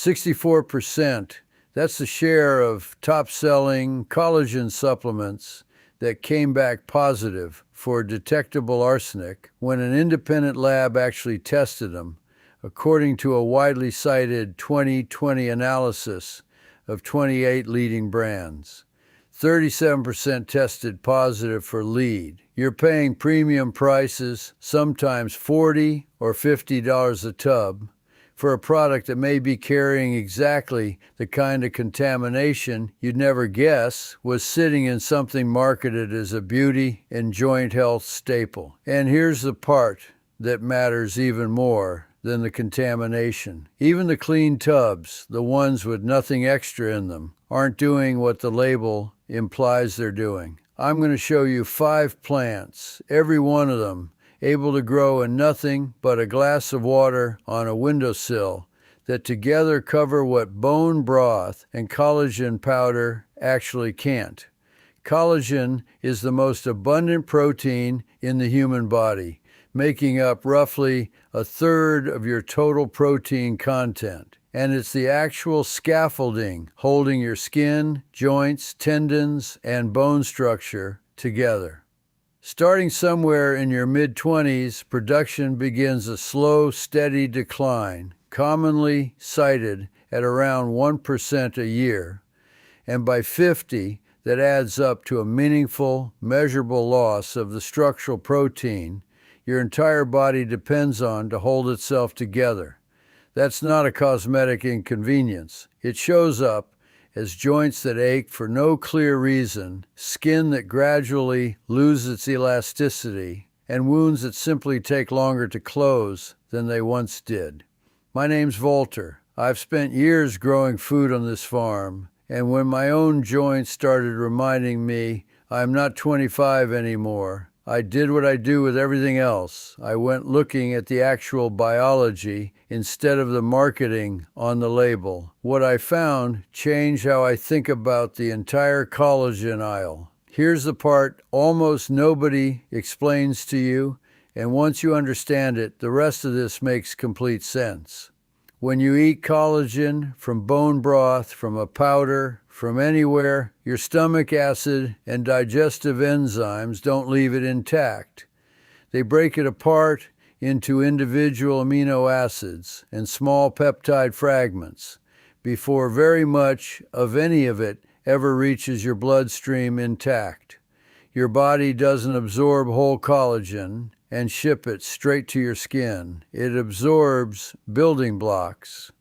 64%. That's the share of top-selling collagen supplements that came back positive for detectable arsenic when an independent lab actually tested them, according to a widely cited 2020 analysis of 28 leading brands. 37% tested positive for lead. You're paying premium prices, sometimes $40 or $50 a tub, for a product that may be carrying exactly the kind of contamination you'd never guess was sitting in something marketed as a beauty and joint health staple. And here's the part that matters even more than the contamination. Even the clean tubs, the ones with nothing extra in them, aren't doing what the label implies they're doing. I'm going to show you 5 plants, every one of them able to grow in nothing but a glass of water on a windowsill, that together cover what bone broth and collagen powder actually can't. Collagen is the most abundant protein in the human body, making up roughly a third of your total protein content. And it's the actual scaffolding holding your skin, joints, tendons, and bone structure together. Starting somewhere in your mid-20s, production begins a slow, steady decline, commonly cited at around 1% a year. And by 50, that adds up to a meaningful, measurable loss of the structural protein your entire body depends on to hold itself together. That's not a cosmetic inconvenience. It shows up as joints that ache for no clear reason, skin that gradually loses its elasticity, and wounds that simply take longer to close than they once did. My name's Walter. I've spent years growing food on this farm, and when my own joints started reminding me I'm not 25 anymore, I did what I do with everything else. I went looking at the actual biology instead of the marketing on the label. What I found changed how I think about the entire collagen aisle. Here's the part almost nobody explains to you, and once you understand it, the rest of this makes complete sense. When you eat collagen from bone broth, from a powder, from anywhere, your stomach acid and digestive enzymes don't leave it intact. They break it apart into individual amino acids and small peptide fragments before very much of any of it ever reaches your bloodstream intact. Your body doesn't absorb whole collagen and ship it straight to your skin. It absorbs building blocks,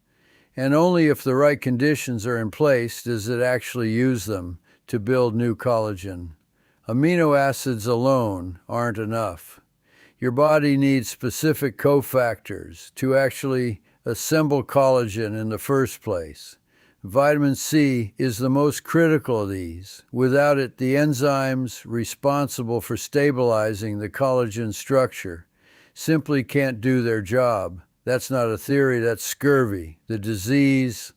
and only if the right conditions are in place does it actually use them to build new collagen. Amino acids alone aren't enough. Your body needs specific cofactors to actually assemble collagen in the first place. Vitamin C is the most critical of these. Without it, the enzymes responsible for stabilizing the collagen structure simply can't do their job. That's not a theory, that's scurvy, the disease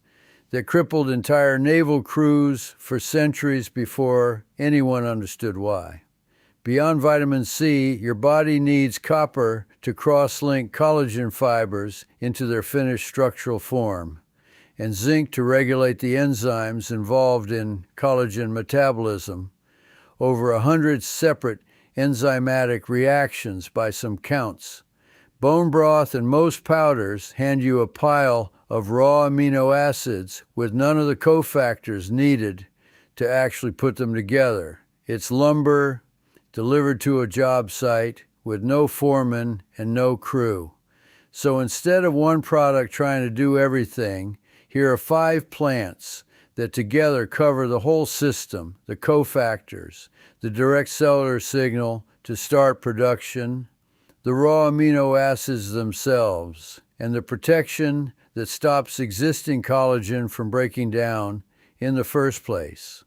that crippled entire naval crews for centuries before anyone understood why. Beyond vitamin C, your body needs copper to cross-link collagen fibers into their finished structural form, and zinc to regulate the enzymes involved in collagen metabolism. Over 100 separate enzymatic reactions by some counts. Bone broth and most powders hand you a pile of raw amino acids with none of the cofactors needed to actually put them together. It's lumber delivered to a job site with no foreman and no crew. So instead of one product trying to do everything, here are 5 plants that together cover the whole system, the cofactors, the direct cellular signal to start production, the raw amino acids themselves, and the protection that stops existing collagen from breaking down in the first place.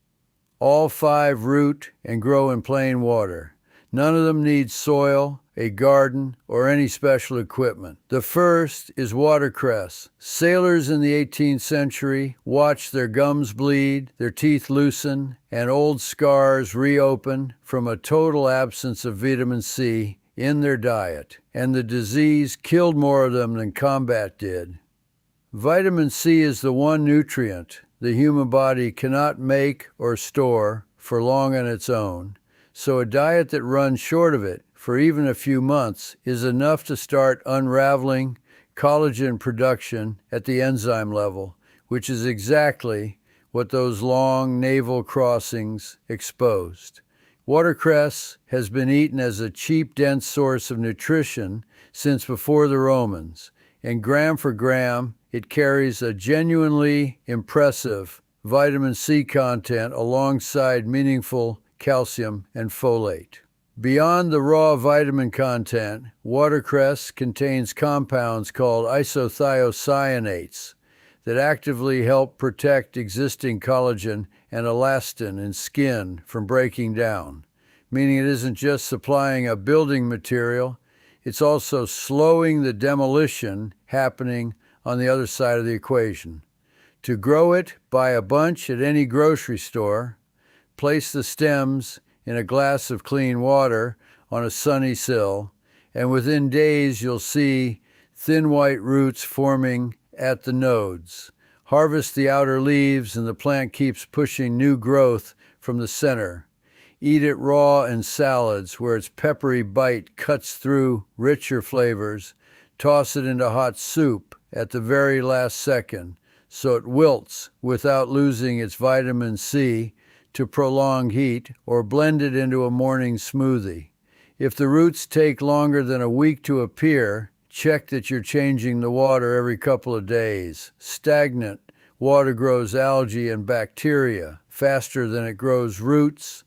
All 5 root and grow in plain water. None of them need soil, a garden, or any special equipment. The first is watercress. Sailors in the 18th century watched their gums bleed, their teeth loosen, and old scars reopen from a total absence of vitamin C in their diet, and the disease killed more of them than combat did. Vitamin C is the one nutrient the human body cannot make or store for long on its own, so a diet that runs short of it for even a few months is enough to start unraveling collagen production at the enzyme level, which is exactly what those long naval crossings exposed. Watercress has been eaten as a cheap, dense source of nutrition since before the Romans, and gram for gram, it carries a genuinely impressive vitamin C content alongside meaningful calcium and folate. Beyond the raw vitamin content, watercress contains compounds called isothiocyanates that actively help protect existing collagen and elastin in skin from breaking down, meaning it isn't just supplying a building material, it's also slowing the demolition happening on the other side of the equation. To grow it, buy a bunch at any grocery store, place the stems in a glass of clean water on a sunny sill, and within days you'll see thin white roots forming at the nodes. Harvest the outer leaves and the plant keeps pushing new growth from the center. Eat it raw in salads where its peppery bite cuts through richer flavors. Toss it into hot soup at the very last second so it wilts without losing its vitamin C to prolonged heat, or blend it into a morning smoothie. If the roots take longer than a week to appear, check that you're changing the water every couple of days. Stagnant water grows algae and bacteria faster than it grows roots,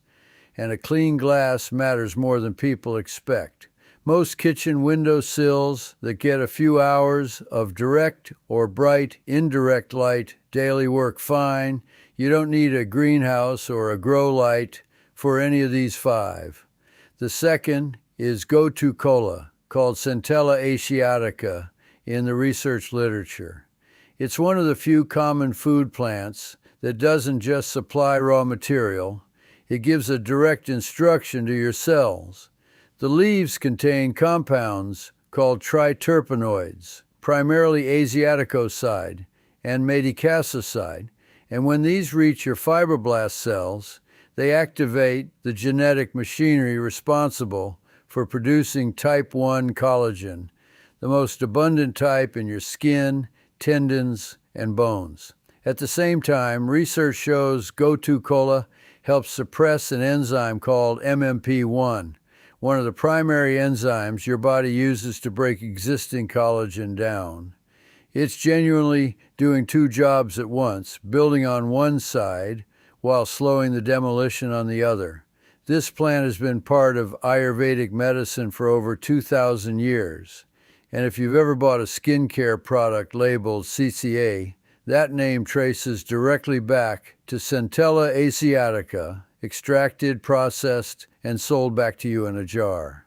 and a clean glass matters more than people expect. Most kitchen windowsills that get a few hours of direct or bright indirect light daily work fine. You don't need a greenhouse or a grow light for any of these 5. The second is Gotu Kola, called Centella asiatica in the research literature. It's one of the few common food plants that doesn't just supply raw material, it gives a direct instruction to your cells. The leaves contain compounds called triterpenoids, primarily asiaticoside and madecassoside, and when these reach your fibroblast cells, they activate the genetic machinery responsible for producing type 1 collagen, the most abundant type in your skin, tendons, and bones. At the same time, research shows Gotu Kola helps suppress an enzyme called MMP1, one of the primary enzymes your body uses to break existing collagen down. It's genuinely doing 2 jobs at once, building on one side while slowing the demolition on the other. This plant has been part of Ayurvedic medicine for over 2,000 years. And if you've ever bought a skincare product labeled CCA, that name traces directly back to Centella asiatica, extracted, processed, and sold back to you in a jar.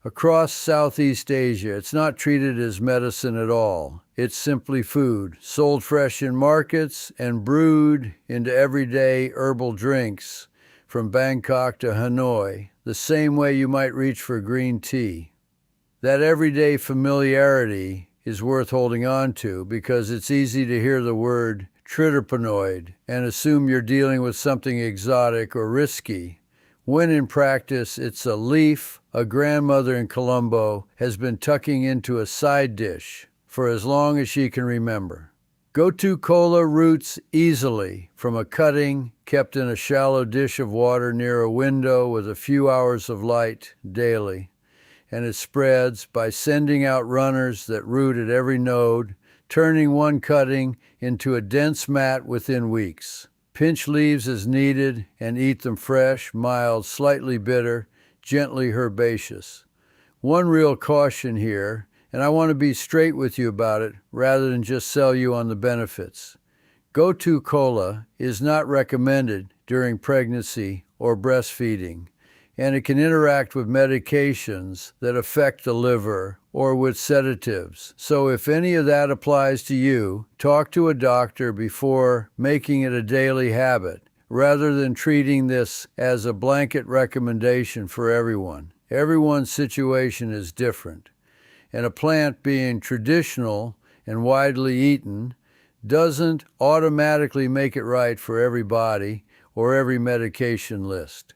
Across Southeast Asia, it's not treated as medicine at all. It's simply food, sold fresh in markets and brewed into everyday herbal drinks from Bangkok to Hanoi, the same way you might reach for green tea. That everyday familiarity is worth holding on to because it's easy to hear the word triterpenoid and assume you're dealing with something exotic or risky, when in practice it's a leaf a grandmother in Colombo has been tucking into a side dish for as long as she can remember. Gotu Kola roots easily from a cutting kept in a shallow dish of water near a window with a few hours of light daily, and it spreads by sending out runners that root at every node, turning one cutting into a dense mat within weeks. Pinch leaves as needed and eat them fresh, mild, slightly bitter, gently herbaceous. One real caution here, and I want to be straight with you about it rather than just sell you on the benefits. Gotu Kola is not recommended during pregnancy or breastfeeding, and it can interact with medications that affect the liver or with sedatives. So if any of that applies to you, talk to a doctor before making it a daily habit, rather than treating this as a blanket recommendation for everyone. Everyone's situation is different, and a plant being traditional and widely eaten doesn't automatically make it right for every body or every medication list.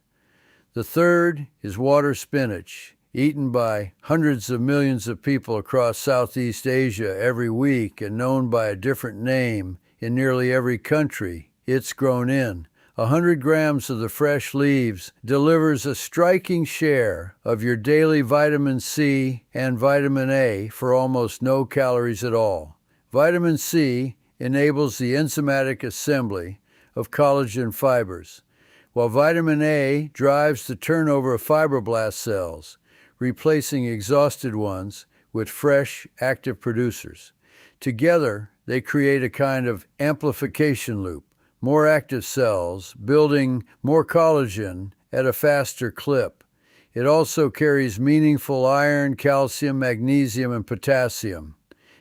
The third is water spinach, eaten by hundreds of millions of people across Southeast Asia every week and known by a different name in nearly every country it's grown in. 100 grams of the fresh leaves delivers a striking share of your daily vitamin C and vitamin A for almost no calories at all. Vitamin C enables the enzymatic assembly of collagen fibers, while vitamin A drives the turnover of fibroblast cells, replacing exhausted ones with fresh, active producers. Together, they create a kind of amplification loop, more active cells building more collagen at a faster clip. It also carries meaningful iron, calcium, magnesium, and potassium.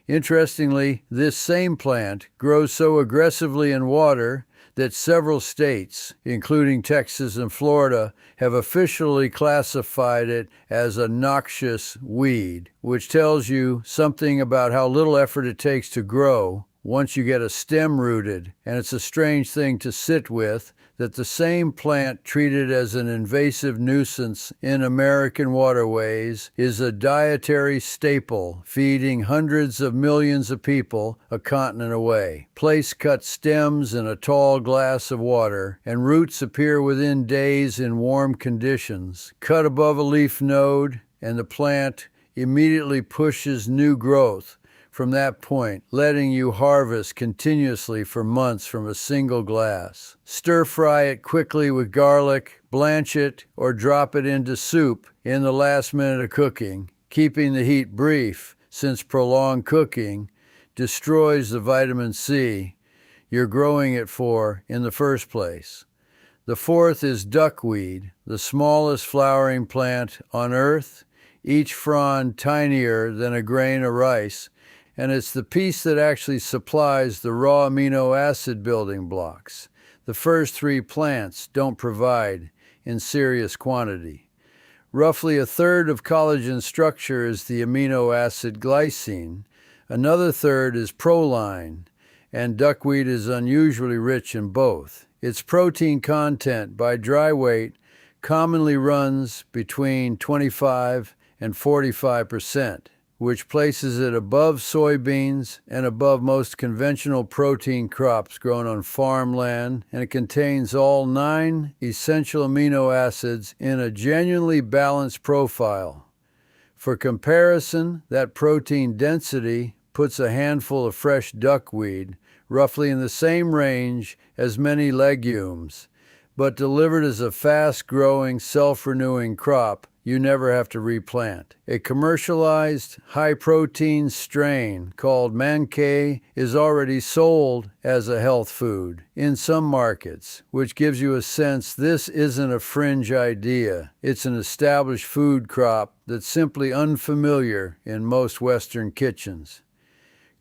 Interestingly, this same plant grows so aggressively in water that several states, including Texas and Florida, have officially classified it as a noxious weed, which tells you something about how little effort it takes to grow once you get a stem rooted. And it's a strange thing to sit with, that the same plant treated as an invasive nuisance in American waterways is a dietary staple feeding hundreds of millions of people a continent away. Place cut stems in a tall glass of water, and roots appear within days in warm conditions. Cut above a leaf node, and the plant immediately pushes new growth from that point, letting you harvest continuously for months from a single glass. Stir-fry it quickly with garlic, blanch it, or drop it into soup in the last minute of cooking, keeping the heat brief, since prolonged cooking destroys the vitamin C you're growing it for in the first place. The fourth is duckweed, the smallest flowering plant on earth, each frond tinier than a grain of rice, and it's the piece that actually supplies the raw amino acid building blocks the first three plants don't provide in serious quantity. Roughly a third of collagen structure is the amino acid glycine, another third is proline, and duckweed is unusually rich in both. Its protein content by dry weight commonly runs between 25 and 45%. Which places it above soybeans and above most conventional protein crops grown on farmland, and it contains all 9 essential amino acids in a genuinely balanced profile. For comparison, that protein density puts a handful of fresh duckweed roughly in the same range as many legumes, but delivered as a fast-growing, self-renewing crop you never have to replant. A commercialized, high-protein strain called Mankay is already sold as a health food in some markets, which gives you a sense this isn't a fringe idea. It's an established food crop that's simply unfamiliar in most Western kitchens.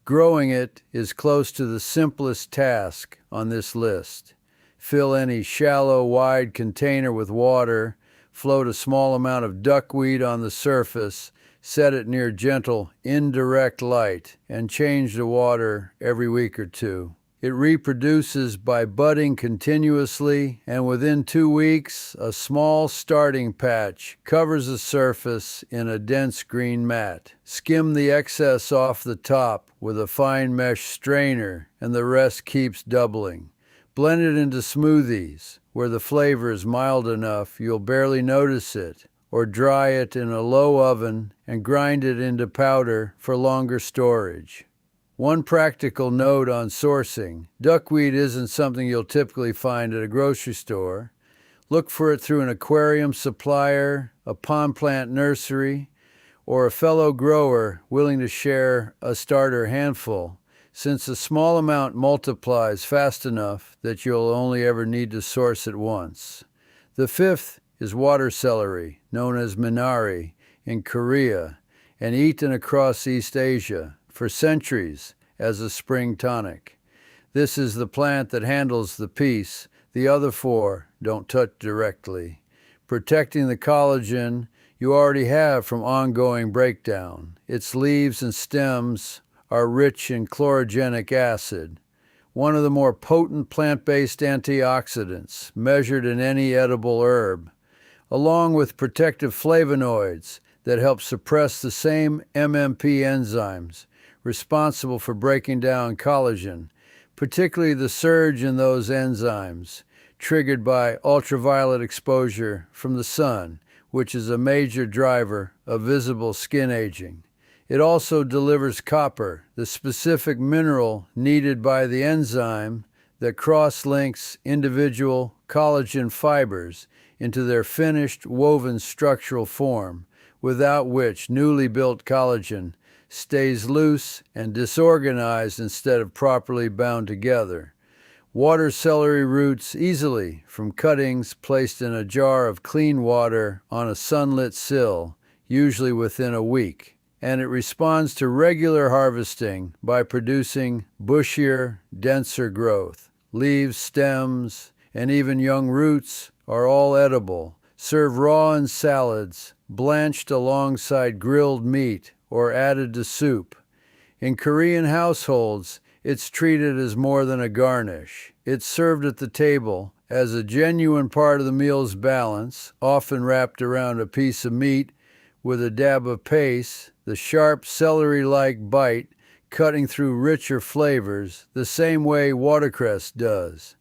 Growing it is close to the simplest task on this list. Fill any shallow, wide container with water, float a small amount of duckweed on the surface, set it near gentle, indirect light, and change the water every week or two. It reproduces by budding continuously, and within 2 weeks, a small starting patch covers the surface in a dense green mat. Skim the excess off the top with a fine mesh strainer, and the rest keeps doubling. Blend it into smoothies, where the flavor is mild enough you'll barely notice it, or dry it in a low oven and grind it into powder for longer storage. One practical note on sourcing: duckweed isn't something you'll typically find at a grocery store. Look for it through an aquarium supplier, a pond plant nursery, or a fellow grower willing to share a starter handful, since a small amount multiplies fast enough that you'll only ever need to source it once. The fifth is water celery, known as minari, in Korea, and eaten across East Asia for centuries as a spring tonic. This is the plant that handles the piece the other 4 don't touch directly, protecting the collagen you already have from ongoing breakdown. Its leaves and stems are rich in chlorogenic acid, one of the more potent plant-based antioxidants measured in any edible herb, along with protective flavonoids that help suppress the same MMP enzymes responsible for breaking down collagen, particularly the surge in those enzymes triggered by ultraviolet exposure from the sun, which is a major driver of visible skin aging. It also delivers copper, the specific mineral needed by the enzyme that cross-links individual collagen fibers into their finished woven structural form, without which newly built collagen stays loose and disorganized instead of properly bound together. Water celery roots easily from cuttings placed in a jar of clean water on a sunlit sill, usually within a week, and it responds to regular harvesting by producing bushier, denser growth. Leaves, stems, and even young roots are all edible. Serve raw in salads, blanched alongside grilled meat, or added to soup. In Korean households, it's treated as more than a garnish. It's served at the table as a genuine part of the meal's balance, often wrapped around a piece of meat with a dab of paste, the sharp celery-like bite cutting through richer flavors the same way watercress does.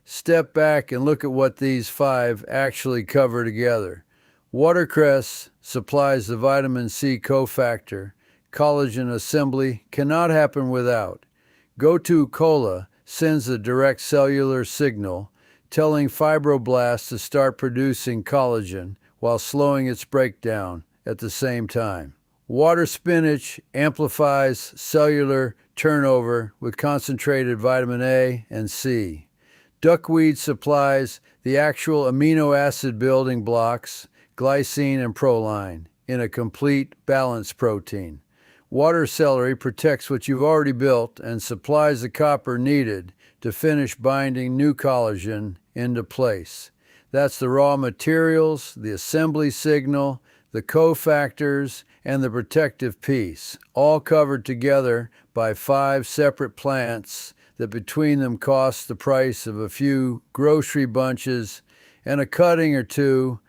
Step back and look at what these five actually cover together. Watercress supplies the vitamin C cofactor. Collagen assembly cannot happen without. Gotu Kola sends a direct cellular signal telling fibroblasts to start producing collagen while slowing its breakdown at the same time. Water spinach amplifies cellular turnover with concentrated vitamin A and C. Duckweed supplies the actual amino acid building blocks, glycine and proline, in a complete, balanced protein. Water celery protects what you've already built and supplies the copper needed to finish binding new collagen into place. That's the raw materials, the assembly signal, the cofactors, and the protective piece, all covered together by 5 separate plants that between them cost the price of a few grocery bunches and a cutting or two,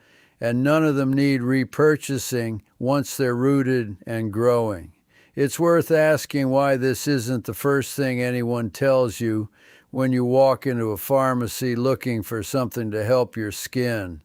and none of them need repurchasing once they're rooted and growing. It's worth asking why this isn't the first thing anyone tells you when you walk into a pharmacy looking for something to help your skin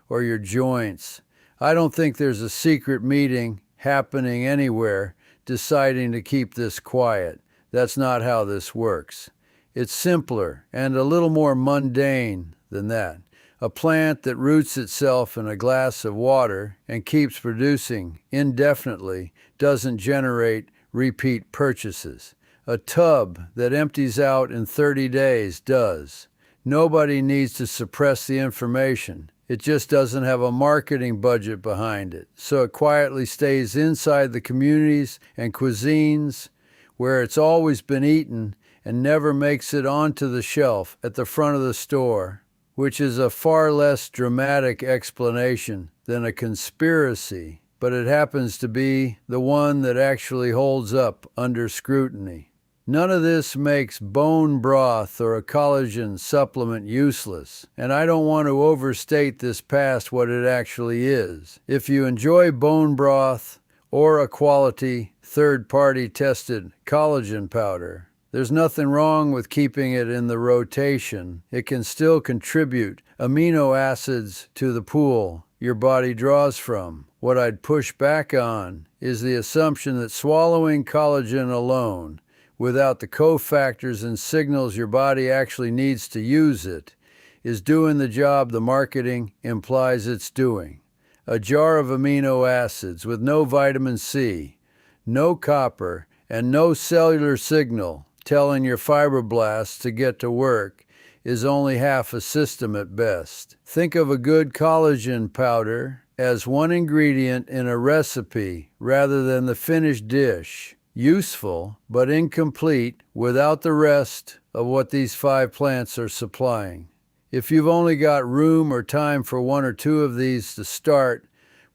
or your joints. I don't think there's a secret meeting happening anywhere deciding to keep this quiet. That's not how this works. It's simpler and a little more mundane than that. A plant that roots itself in a glass of water and keeps producing indefinitely doesn't generate repeat purchases. A tub that empties out in 30 days does. Nobody needs to suppress the information. It just doesn't have a marketing budget behind it, so it quietly stays inside the communities and cuisines where it's always been eaten and never makes it onto the shelf at the front of the store, which is a far less dramatic explanation than a conspiracy, but it happens to be the one that actually holds up under scrutiny. None of this makes bone broth or a collagen supplement useless, and I don't want to overstate this past what it actually is. If you enjoy bone broth or a quality, third-party tested collagen powder, there's nothing wrong with keeping it in the rotation. It can still contribute amino acids to the pool your body draws from. What I'd push back on is the assumption that swallowing collagen alone, without the cofactors and signals your body actually needs to use it, is doing the job the marketing implies it's doing. A jar of amino acids with no vitamin C, no copper, and no cellular signal telling your fibroblasts to get to work is only half a system at best. Think of a good collagen powder as one ingredient in a recipe rather than the finished dish. Useful, but incomplete without the rest of what these 5 plants are supplying. If you've only got room or time for 1 or 2 of these to start,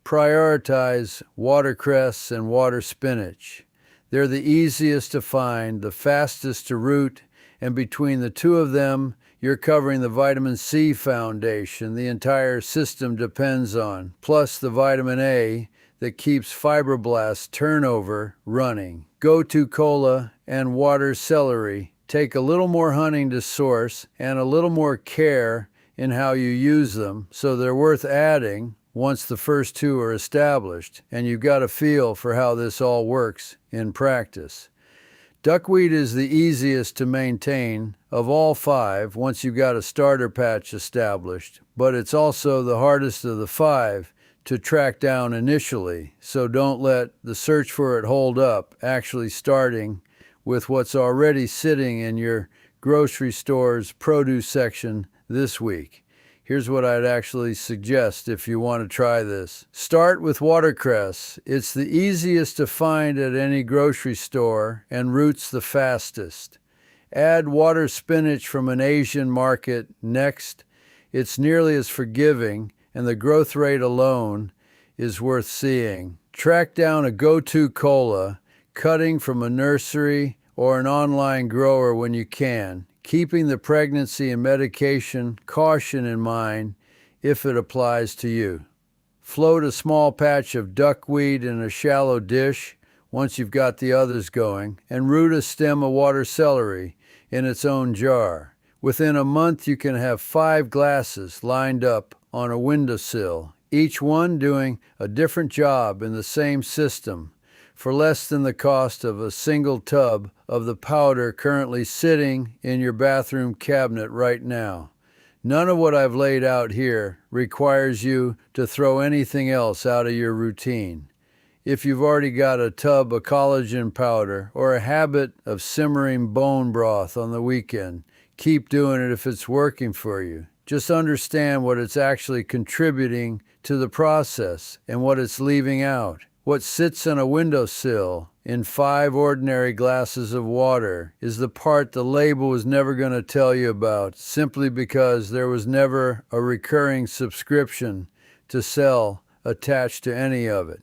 prioritize watercress and water spinach. They're the easiest to find, the fastest to root, and between the two of them, you're covering the vitamin C foundation the entire system depends on, plus the vitamin A that keeps fibroblast turnover running. Gotu, Kola, and water celery take a little more hunting to source and a little more care in how you use them, so they're worth adding once the first two are established, and you've got a feel for how this all works in practice. Duckweed is the easiest to maintain of all 5 once you've got a starter patch established, but it's also the hardest of the 5 to track down initially, so don't let the search for it hold up, actually starting with what's already sitting in your grocery store's produce section this week. Here's what I'd actually suggest if you want to try this. Start with watercress. It's the easiest to find at any grocery store and roots the fastest. Add water spinach from an Asian market next. It's nearly as forgiving, and the growth rate alone is worth seeing. Track down a Gotu Kola, cutting from a nursery or an online grower when you can, keeping the pregnancy and medication caution in mind if it applies to you. Float a small patch of duckweed in a shallow dish once you've got the others going, and root a stem of water celery in its own jar. Within a month, you can have 5 glasses lined up on a windowsill, each one doing a different job in the same system, for less than the cost of a single tub of the powder currently sitting in your bathroom cabinet right now. None of what I've laid out here requires you to throw anything else out of your routine. If you've already got a tub of collagen powder or a habit of simmering bone broth on the weekend, keep doing it if it's working for you. Just understand what it's actually contributing to the process and what it's leaving out. What sits on a windowsill in 5 ordinary glasses of water is the part the label was never going to tell you about, simply because there was never a recurring subscription to sell attached to any of it.